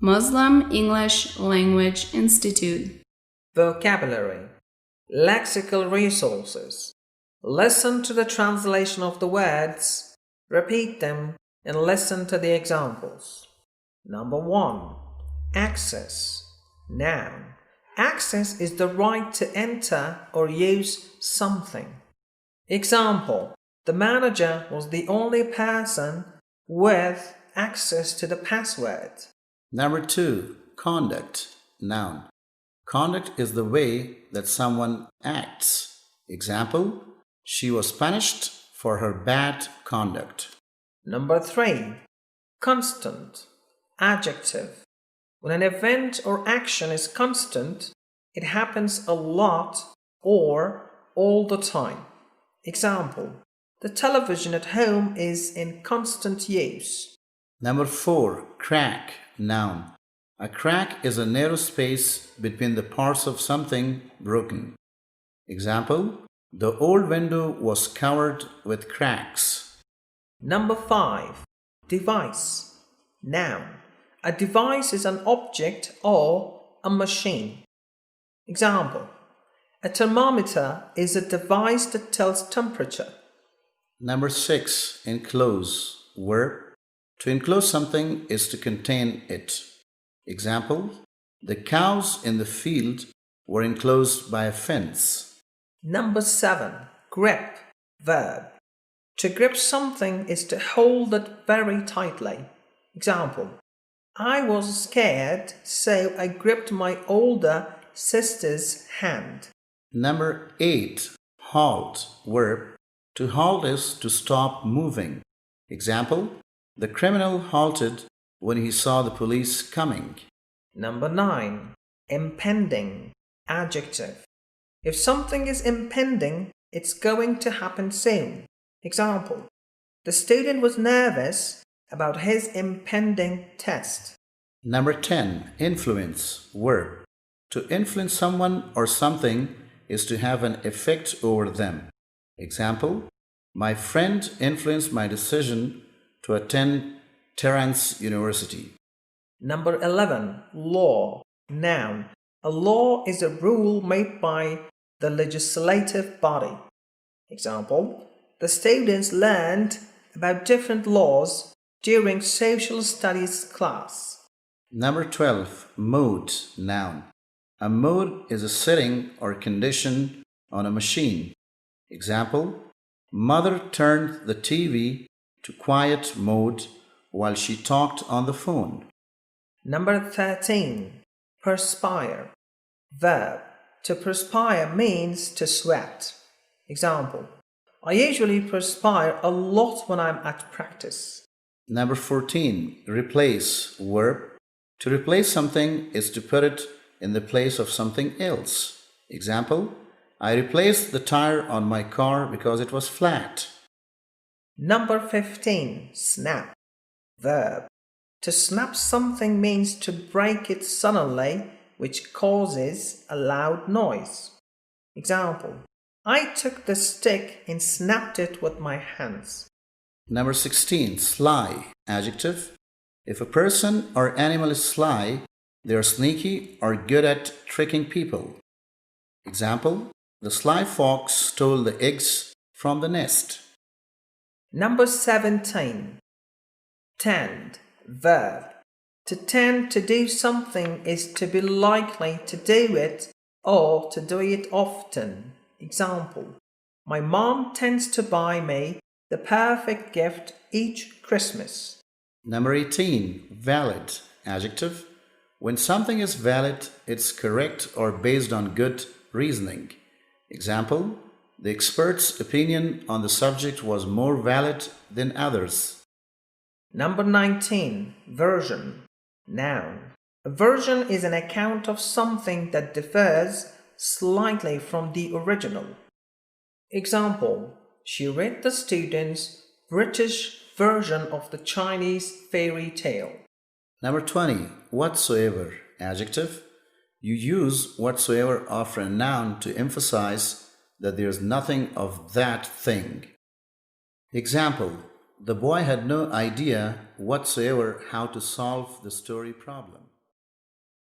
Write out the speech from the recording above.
Muslim English Language Institute. Vocabulary, lexical resources. Listen to the translation of the words, repeat them, and listen to the examples. Number 1. Access. Noun. Access is the right to enter or use something. Example: the manager was the only person with access to the password. Number 2. Conduct. Noun. Conduct is the way that someone acts. Example: she was punished for her bad conduct. Number 3. Constant. Adjective. When an event or action is constant, it happens a lot or all the time. Example: the television at home is in constant use. Number 4. Crack. Noun. A crack is a narrow space between the parts of something broken. Example: the old window was covered with cracks. Number 5. Device. Noun. A device is an object or a machine. Example: a thermometer is a device that tells temperature. Number 6. Enclose. Verb. To enclose something is to contain it. Example: the cows in the field were enclosed by a fence. Number 7. Grip. Verb. To grip something is to hold it very tightly. Example: I was scared, so I gripped my older sister's hand. Number 8. Halt. Verb. To halt is to stop moving. Example: the criminal halted when he saw the police coming. Number 9. Impending. Adjective. If something is impending, it's going to happen soon. Example: the student was nervous about his impending test. Number 10. Influence. Verb. To influence someone or something is to have an effect over them. Example: my friend influenced my decision to attend Terence University. Number 11. Law. Noun. A law is a rule made by the legislative body. Example: the students learned about different laws during social studies class. Number 12. Mode. Noun. A mode is a setting or condition on a machine. Example: mother turned the TV to quiet mode while she talked on the phone. Number 13. Perspire. Verb. To perspire means to sweat. Example: I usually perspire a lot when I'm at practice. Number 14. Replace. Verb. To replace something is to put it in the place of something else. Example: I replaced the tire on my car because it was flat. Number 15. Snap. Verb. To snap something means to break it suddenly, which causes a loud noise. Example: I took the stick and snapped it with my hands. Number 16. Sly. Adjective. If a person or animal is sly, they are sneaky or good at tricking people. Example: the sly fox stole the eggs from the nest. Number 17. Tend. Verb. To tend to do something is to be likely to do it or to do it often. Example: my mom tends to buy me the perfect gift each Christmas. Number 18. Valid. Adjective. When something is valid, it's correct or based on good reasoning. Example: the expert's opinion on the subject was more valid than others. Number 19. Version. Noun. A version is an account of something that differs slightly from the original. Example: she read the student's British version of the Chinese fairy tale. Number 20. Whatsoever. Adjective. You use whatsoever after a noun to emphasize that there is nothing of that thing. Example: The boy had no idea whatsoever how to solve the story problem.